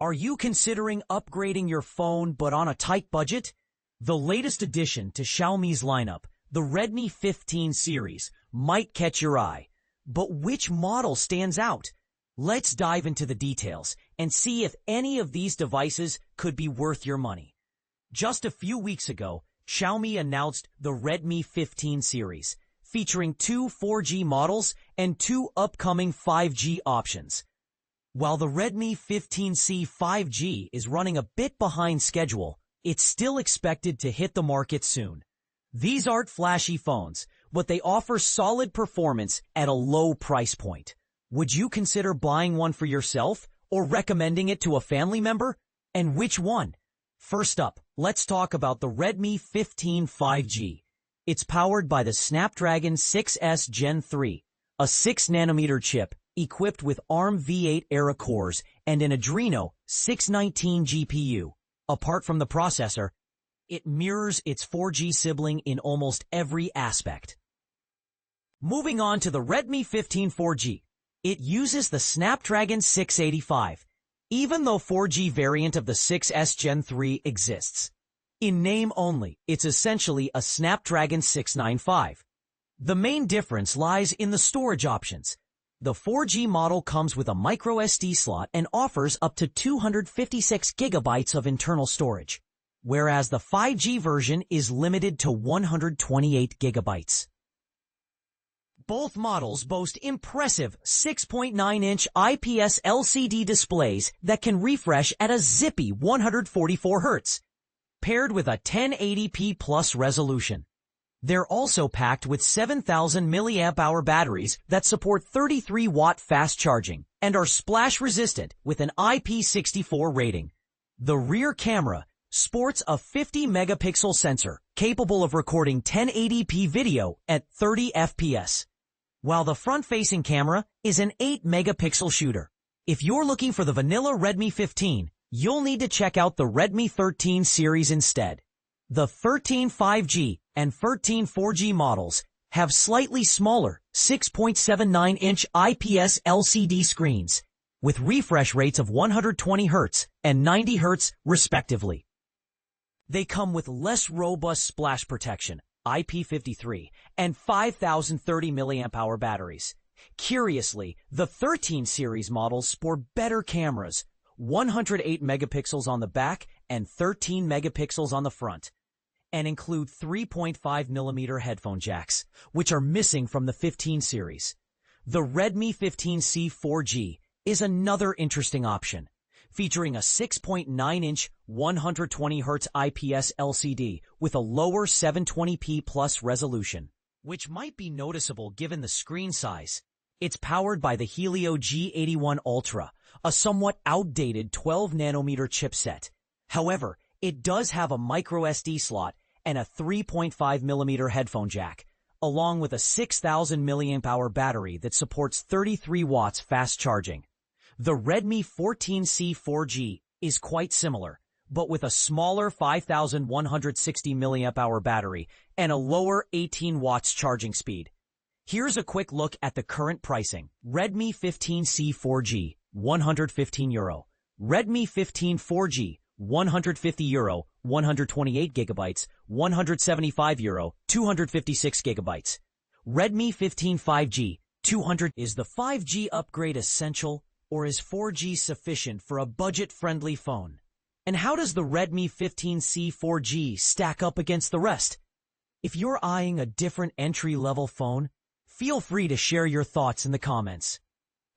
Are you considering upgrading your phone but on a tight budget? The latest addition to Xiaomi's lineup, the Redmi 15 series, might catch your eye. But which model stands out? Let's dive into the details and see if any of these devices could be worth your money. Just a few weeks ago, Xiaomi announced the Redmi 15 series, featuring two 4G models and two upcoming 5G options. While the Redmi 15C 5G is running a bit behind schedule, it's still expected to hit the market soon. These aren't flashy phones, but they offer solid performance at a low price point. Would you consider buying one for yourself or recommending it to a family member? And which one? First up, let's talk about the Redmi 15 5G. It's powered by the Snapdragon 6S Gen 3, a 6nm chip equipped with ARM V8 era cores and an Adreno 619 GPU. Apart from the processor, it mirrors its 4G sibling in almost every aspect. Moving on to the Redmi 15 4G, it uses the Snapdragon 685, even though 4G variant of the 6S Gen 3 exists. In name only, it's essentially a Snapdragon 695. The main difference lies in the storage options. The 4G model comes with a microSD slot and offers up to 256 gigabytes of internal storage, whereas the 5G version is limited to 128 gigabytes. Both models boast impressive 6.9-inch IPS LCD displays that can refresh at a zippy 144 Hz, paired with a 1080p plus resolution. They're also packed with 7,000 mAh batteries that support 33-watt fast charging and are splash-resistant with an IP64 rating. The rear camera sports a 50-megapixel sensor capable of recording 1080p video at 30 FPS, while the front-facing camera is an 8-megapixel shooter. If you're looking for the vanilla Redmi 15, you'll need to check out the Redmi 13 series instead. The 13 5G and 13 4G models have slightly smaller 6.79-inch IPS LCD screens with refresh rates of 120 Hz and 90 Hz respectively. They come with less robust splash protection, IP53, and 5,030 mAh batteries. Curiously, the 13 series models sport better cameras, 108 megapixels on the back and 13 megapixels on the front, and include 3.5mm headphone jacks, which are missing from the 15 series. The Redmi 15C 4G is another interesting option, featuring a 6.9-inch 120Hz IPS LCD with a lower 720p plus resolution, which might be noticeable given the screen size. It's powered by the Helio G81 Ultra, a somewhat outdated 12nm chipset. However, it does have a microSD slot and a 3.5mm headphone jack, along with a 6,000 mAh battery that supports 33 watts fast charging. The Redmi 14C 4G is quite similar, but with a smaller 5,160 mAh battery and a lower 18 watts charging speed. Here's a quick look at the current pricing. Redmi 15C 4G, €115. Redmi 15 4G, €150, 128 gigabytes, €175, 256 gigabytes. Redmi 15 5G, $200. Is the 5G upgrade essential, or is 4G sufficient for a budget-friendly phone? And how does the Redmi 15C 4G stack up against the rest? If you're eyeing a different entry-level phone, feel free to share your thoughts in the comments.